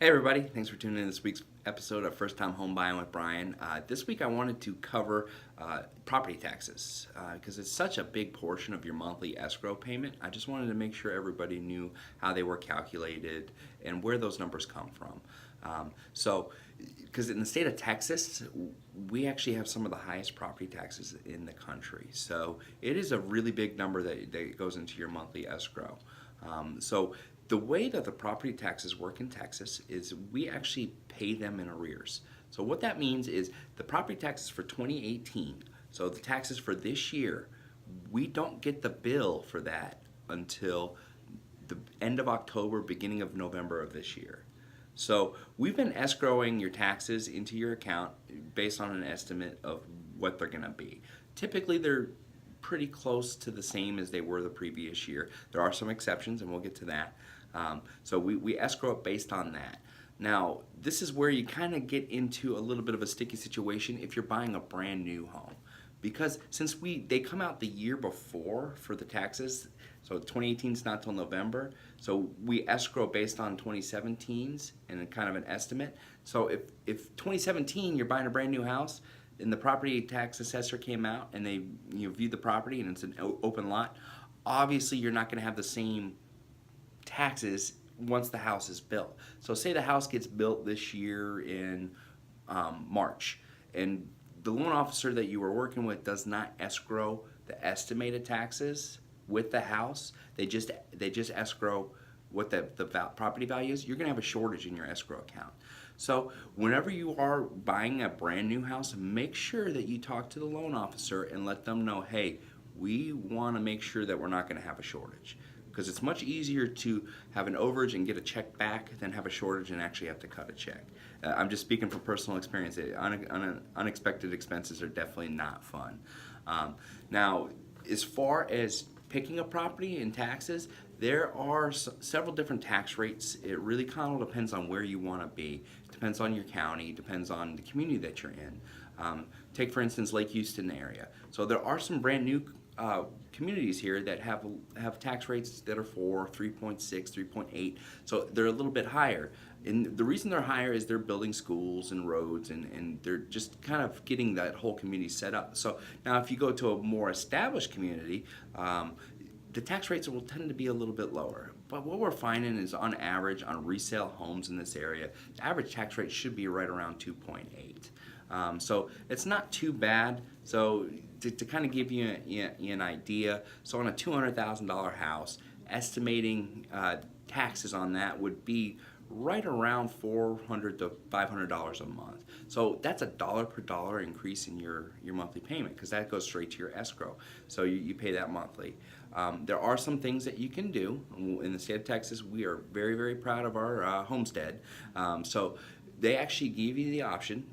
Hey everybody, thanks for tuning in to this week's episode of First Time Home Buying with Brian. This week I wanted to cover property taxes because it's such a big portion of your monthly escrow payment. I just wanted to make sure everybody knew how they were calculated and where those numbers come from. Because in the state of Texas, we actually have some of the highest property taxes in the country. So it is a really big number that goes into your monthly escrow. The way that the property taxes work in Texas is we actually pay them in arrears. So what that means is the property taxes for 2018, so the taxes for this year, we don't get the bill for that until the end of October, beginning of November of this year. So we've been escrowing your taxes into your account based on an estimate of what they're going to be. Typically they're pretty close to the same as they were the previous year. There are some exceptions and we'll get to that. So we escrow it based on that. Now, this is where you kind of get into a little bit of a sticky situation if you're buying a brand new home. Because since they come out the year before for the taxes, so 2018 is not till November, so we escrow based on 2017's and kind of an estimate. So if 2017 you're buying a brand new house and the property tax assessor came out and they viewed the property and it's an open lot, obviously you're not going to have the same taxes once the house is built. So say the house gets built this year in March and the loan officer that you were working with does not escrow the estimated taxes with the house. They just escrow what the property value is. You're going to have a shortage in your escrow account. So whenever you are buying a brand new house, make sure that you talk to the loan officer and let them know, hey, we want to make sure that we're not going to have a shortage. Because it's much easier to have an overage and get a check back than have a shortage and actually have to cut a check. I'm just speaking from personal experience. Unexpected expenses are definitely not fun. Now, as far as picking a property and taxes, there are several different tax rates. It really kind of depends on where you want to be. It depends on your county. It depends on the community that you're in. Take, for instance, Lake Houston area. So there are some brand new communities here that have tax rates that are 4, 3.6, 3.8, so they're a little bit higher. And the reason they're higher is they're building schools and roads and they're just kind of getting that whole community set up. So now if you go to a more established community, the tax rates will tend to be a little bit lower. But what we're finding is on average on resale homes in this area, the average tax rate should be right around 2.8. So it's not too bad. So to kind of give you an idea, so on a $200,000 house, estimating taxes on that would be right around $400 to $500 a month. So that's a dollar per dollar increase in your monthly payment because that goes straight to your escrow. So you pay that monthly. There are some things that you can do. In the state of Texas, we are very, very proud of our homestead. So they actually give you the option.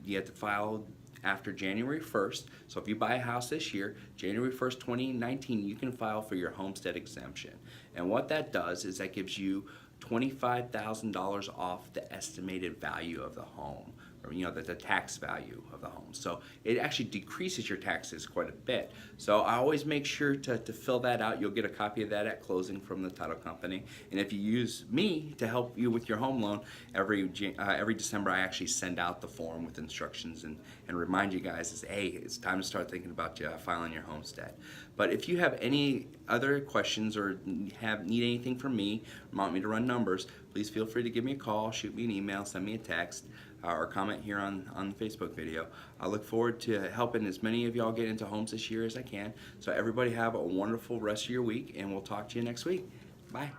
You have to file after January 1st. So if you buy a house this year, January 1st, 2019, you can file for your homestead exemption. And what that does is that gives you $25,000 off the estimated value of the home, or the tax value of the home. So it actually decreases your taxes quite a bit. So I always make sure to fill that out. You'll get a copy of that at closing from the title company. And if you use me to help you with your home loan, every December I actually send out the form with instructions and remind you guys, hey, it's time to start thinking about filing your homestead. But if you have any other questions or need anything from me, want me to run numbers, please feel free to give me a call, shoot me an email, send me a text, or comment here on the Facebook video. I look forward to helping as many of y'all get into homes this year as I can. So everybody have a wonderful rest of your week, and we'll talk to you next week. Bye.